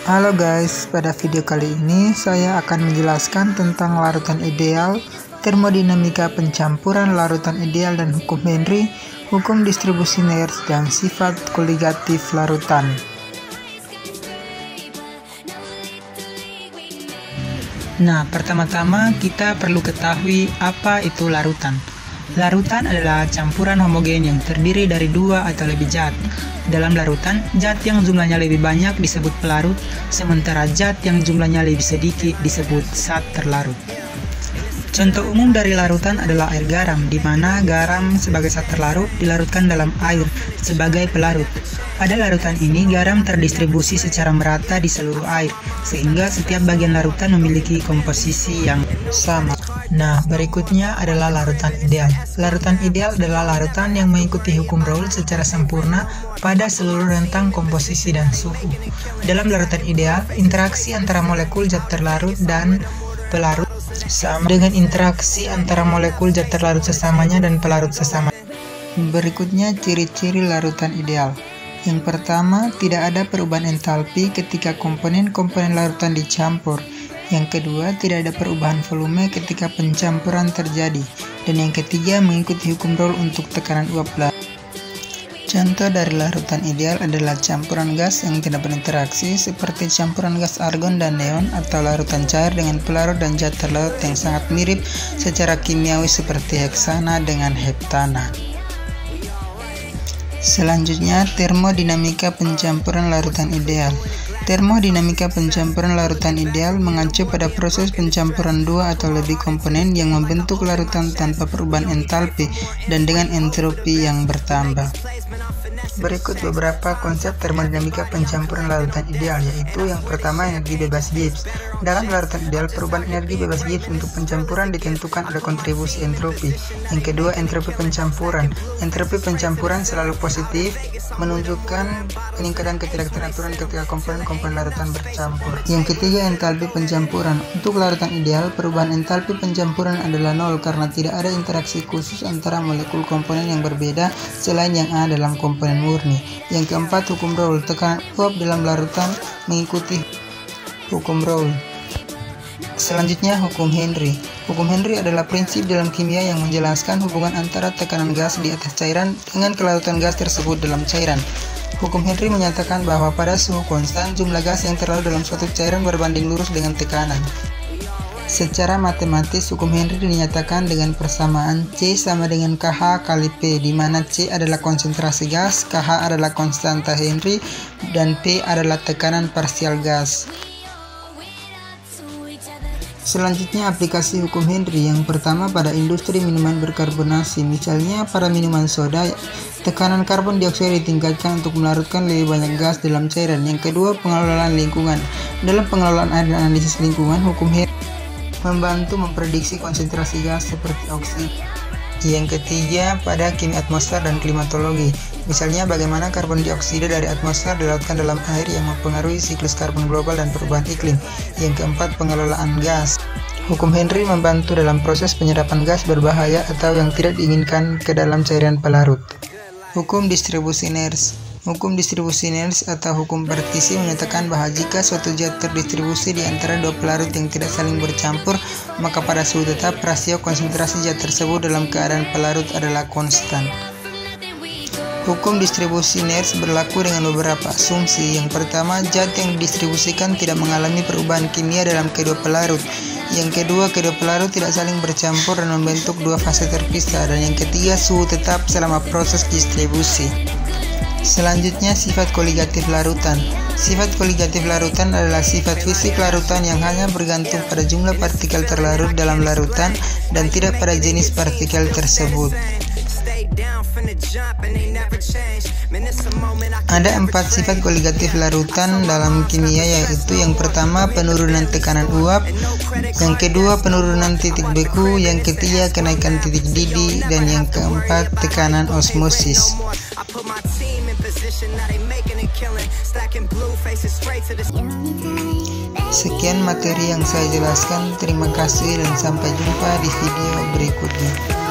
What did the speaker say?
Halo guys, pada video kali ini saya akan menjelaskan tentang larutan ideal, termodinamika pencampuran larutan ideal dan hukum Henry, hukum distribusi Nares, dan sifat koligatif larutan. Nah, pertama-tama kita perlu ketahui apa itu larutan. Larutan adalah campuran homogen yang terdiri dari dua atau lebih zat. Dalam larutan, zat yang jumlahnya lebih banyak disebut pelarut, sementara zat yang jumlahnya lebih sedikit disebut zat terlarut. Contoh umum dari larutan adalah air garam, di mana garam sebagai zat terlarut dilarutkan dalam air sebagai pelarut. Pada larutan ini, garam terdistribusi secara merata di seluruh air, sehingga setiap bagian larutan memiliki komposisi yang sama. Nah, berikutnya adalah larutan ideal. Larutan ideal adalah larutan yang mengikuti hukum Raoult secara sempurna pada seluruh rentang komposisi dan suhu. Dalam larutan ideal, interaksi antara molekul zat terlarut dan pelarut sama dengan interaksi antara molekul zat terlarut sesamanya dan pelarut sesama. Berikutnya ciri-ciri larutan ideal. Yang pertama, tidak ada perubahan entalpi ketika komponen-komponen larutan dicampur. Yang kedua, tidak ada perubahan volume ketika pencampuran terjadi. Dan yang ketiga, mengikuti hukum Raoult untuk tekanan uap larutan. Contoh dari larutan ideal adalah campuran gas yang tidak berinteraksi seperti campuran gas argon dan neon, atau larutan cair dengan pelarut dan zat terlarut yang sangat mirip secara kimiawi seperti heksana dengan heptana. Selanjutnya, termodinamika pencampuran larutan ideal. Termodinamika pencampuran larutan ideal mengacu pada proses pencampuran dua atau lebih komponen yang membentuk larutan tanpa perubahan entalpi dan dengan entropi yang bertambah. Berikut beberapa konsep termodinamika pencampuran larutan ideal, yaitu yang pertama, energi bebas Gibbs. Dalam larutan ideal, perubahan energi bebas Gibbs untuk pencampuran ditentukan pada kontribusi entropi. Yang kedua, entropi pencampuran. Entropi pencampuran selalu positif, menunjukkan peningkatan ketidakteraturan ketika komponen-komponen larutan bercampur. Yang ketiga, entalpi pencampuran. Untuk larutan ideal, perubahan entalpi pencampuran adalah nol karena tidak ada interaksi khusus antara molekul komponen yang berbeda selain yang ada dalam komponen murni. Yang keempat, hukum Raoult. Tekanan uap dalam larutan mengikuti hukum Raoult. Selanjutnya, hukum Henry. Hukum Henry adalah prinsip dalam kimia yang menjelaskan hubungan antara tekanan gas di atas cairan dengan kelarutan gas tersebut dalam cairan. Hukum Henry menyatakan bahwa pada suhu konstan, jumlah gas yang terlarut dalam suatu cairan berbanding lurus dengan tekanan. Secara matematis, hukum Henry dinyatakan dengan persamaan C sama dengan KH kali P, di mana C adalah konsentrasi gas, KH adalah konstanta Henry, dan P adalah tekanan parsial gas. Selanjutnya, aplikasi hukum Henry. Yang pertama, pada industri minuman berkarbonasi. Misalnya, pada minuman soda, tekanan karbon dioksida ditingkatkan untuk melarutkan lebih banyak gas dalam cairan. Yang kedua, pengelolaan lingkungan. Dalam pengelolaan air dan analisis lingkungan, hukum Henry membantu memprediksi konsentrasi gas seperti oksigen. Yang ketiga, pada kimia atmosfer dan klimatologi. Misalnya, bagaimana karbon dioksida dari atmosfer dilarutkan dalam air yang mempengaruhi siklus karbon global dan perubahan iklim. Yang keempat, pengelolaan gas. Hukum Henry membantu dalam proses penyerapan gas berbahaya atau yang tidak diinginkan ke dalam cairan pelarut. Hukum distribusi Nares. Hukum distribusi Nares atau hukum partisi menyatakan bahwa jika suatu zat terdistribusi di antara dua pelarut yang tidak saling bercampur, maka pada suhu tetap rasio konsentrasi zat tersebut dalam keadaan pelarut adalah konstan. Hukum distribusi Nares berlaku dengan beberapa asumsi. Yang pertama, zat yang didistribusikan tidak mengalami perubahan kimia dalam kedua pelarut. Yang kedua, kedua pelarut tidak saling bercampur dan membentuk dua fase terpisah. Dan yang ketiga, suhu tetap selama proses distribusi. Selanjutnya, sifat koligatif larutan. Sifat koligatif larutan adalah sifat fisik larutan yang hanya bergantung pada jumlah partikel terlarut dalam larutan dan tidak pada jenis partikel tersebut. Ada 4 sifat koligatif larutan dalam kimia, yaitu yang pertama, penurunan tekanan uap, yang kedua, penurunan titik beku, yang ketiga, kenaikan titik didih, dan yang keempat, tekanan osmosis. Sekian materi yang saya jelaskan. Terima kasih dan sampai jumpa di video berikutnya.